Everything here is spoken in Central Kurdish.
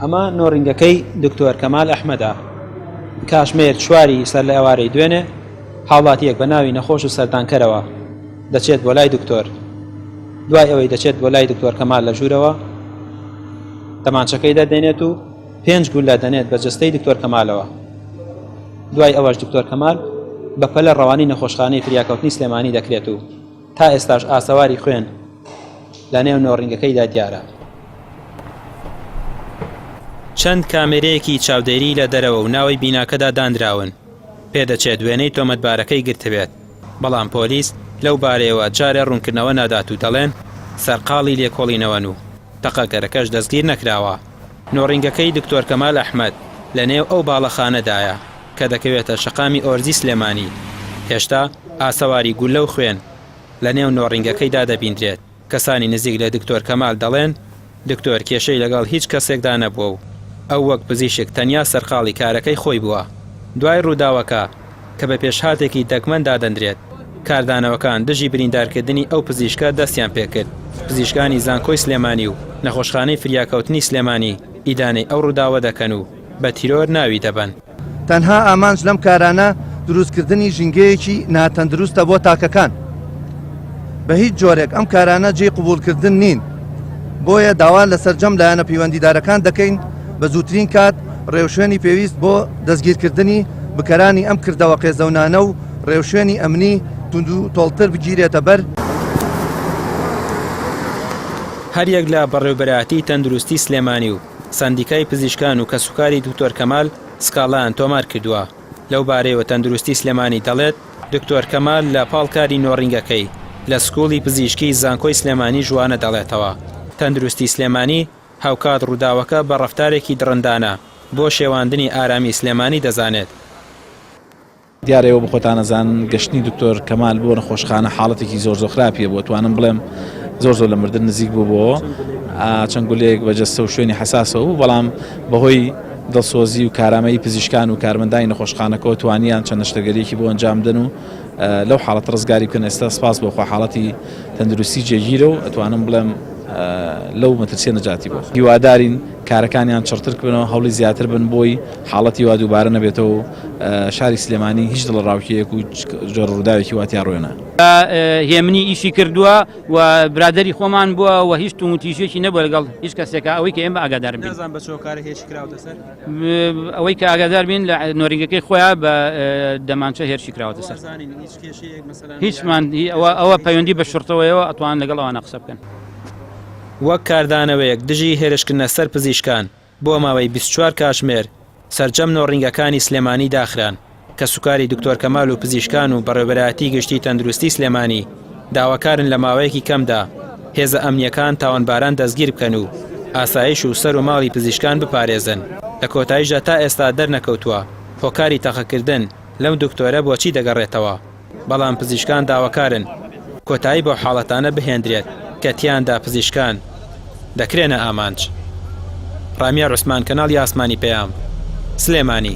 ئەمە نۆڕینگەکەی دکتۆر کەمال ئەحمەدە کاتژمێر 4 سەر لە ئێوارەی دوێنێ هاوڵاتیەک بە ناوی نەخۆش و سەردانکەرەوە دەچێت بۆ لای دکتۆر. دوای ئەوەی دەچێت بۆ لای دکتۆر کەمال لە ژوورەوە تەمانچەکەی دەدێنێت و 5 گولە دەنێت بە جستەی دکتۆر کەمالەوە. دوای ئەوەش دکتۆر کەمال بە پەلە ڕەوانی نەخۆشخانەی فریاکەوتنی سلێمانی دەکرێت و تا ئێستاش ئاسەواری خوێن لە نێو نۆڕینگەکەیدا دیارە. چەند کامێرەیەکی چاودێری لە دەرەوە و ناوی بیناکەدا دانراون. پێدەچێت وێنەی تۆمەتبارەکەی گرتبێت، بەڵام پۆلیس لەو بارەیەوە جارێ ڕوونکردنەوە نادات و دەڵێن سەرقاڵی لێکۆڵینەوەن و تەقەگەرەکەش دەستگیر نەکراوە. نۆڕینگەکەی دکتۆر کەمال ئەحمەد لە نێو ئەو باڵەخانەدایە کە دەکەوێتە شەقامی ئۆرزی سلێمانی. هێشتا ئاسەواری گولە و خوێن لە نێو نۆڕینگەکەیدا دەبیندرێت. کەسانی نزیک لە دکتۆر کەمال دەڵێن دکتۆر کێشەی لەگەڵ هیچ کەسێکدا نەبووە و ئەو وەک پزیشک تەنیا سەرقاڵی کارەکەی خۆی بووە. دوای ڕووداوەکە کە بە پێشهاتێکی دەگمەندا دەندرێت، کاردانەوەکان دژی بریندارکردنی ئەو پزیشکە دەستیان پێکرد. پزیشکانی زانکۆی سلێمانی و نەخۆشخانەی فریاکەوتنی سلێمانی ئیدانەی ئەو ڕووداوە دەکەن و بە تیرۆر ناوی دەبن. تەنها ئامانج لەم کارانە دروستکردنی ژینگەیەکی ناتەندروستە بۆ تاکەکان. بە هیچ جۆرێک ئەم کارانە جێ قبولکردن نین. بۆیە داوا لەسەر جەم لایەنە پەیوەندیدارەکان دەکەین بە زووترین کات ڕێوشێنی پێویست بۆ دەستگیرکردنی بکەرانی ئەم کردەوە قێزەونانە و ڕێوشێنی ئەمنی تونند و تۆڵتر بگیرێتە بەر. هەریەک لە بەڕێوەبەرایەتی تەندروستی سلێمانی و سەندیکای پزیشکان و کەسوکاری دکتۆر کەمال سکاڵایان تۆمار کردووە. لەو بارەیەوە تەندروستی سلێمانی دەڵێت دکتۆر کەمال لە پاڵکاری نۆڕینگەکەی لە سکوڵی پزیشکی زانکۆی سلێمانی جوانە دەڵێتەوە. تەندروستی سلێمانی هاوکات ڕووداوەکە بە ڕەفتارێکی درڕندانە بۆ شێواندنی ئارامی سلێمانی دەزانێت. دیارەوە بە خۆتانەزان گەشتنی دکتۆر کەمال بۆ نەخۆشخانە حاڵەتێکی زۆر خراپیە بۆ توانم بڵێم زۆر لە مردن نزیک بوو بۆ چەند گولەیەک بەجەستە و شوێنی حساسەوە و بەڵام بەهۆی دڵسۆزی و کارامەی پزیشکان و کارمەندانی نەخۆشخانەکەەوە توانیان چەند شتەگەریەکی بۆ ئەنجامدن و لەو حاڵەت ڕزگاری بکەن. ئێستا سپاس بۆ خوا حاڵەتی تەندروستی جێگیرە و ئەتوانم بڵێم لەو مەترسیە نەجاتی بۆ. هیوادارین کارەکانیان چڕتر بنەوە، هەوڵی زیاتر بن بۆی حاڵەتی وا دووبارە نەبێتەوە شاری سلێمانی هیچ دڵڕاوکیەک و جۆر ڕووداوێکی واتیا ڕوێنە. هێمنی ئیشی کردووە و برادری خۆمان بووە و هیچ تومتیژێکی نەبووە لەگەڵ هیچ کەسێکە ئەوەی کە ئێمە ئاگادار بین. نەزان بە چۆ کارە هێرشی کراوەتە سەر ئەوەی کە ئاگادار بین لە نۆڕینگەکەی خۆیان بە دەمانچە هێرشی کراوەتە سەر. هیچمان ئەوە پەیوەندی بە شورتەوەیەوە ئەتوان لەگەڵ ئەوانە قسە بکەن. وەک کاردانەوەیەک دژی هێرشکردنە سەر پزیشکان بۆ ماوەی 24 کاتژمێر سەرجەم نۆڕینگەکانی سلێمانی داخران کە سوکاری دکتۆر کەمال و پزیشکان و بەڕێوەبەرایەتی گشتی تەندروستی سلێمانی داواکارن لە ماوەیەکی کەمدا هێزە ئەمنیەکان تاوانباران دەستگیر بکەن و ئاسایش و سەر و ماڵی پزیشکان بپارێزن. لە کۆتاییشدا تا ئێستا دەرنەکەوتووە هۆکاری تەقەکردن لەم دکتۆرە بۆچی دەگەڕێتەوە، بەڵام پزیشکان داواکارن کۆتایی بۆ حاڵەتانە بهێندرێت کە تیاندا پزیشکان دەکرێنە ئامانج. ڕامیا ڕوسمان، کەناڵی ئاسمانی پەیام، سلێمانی.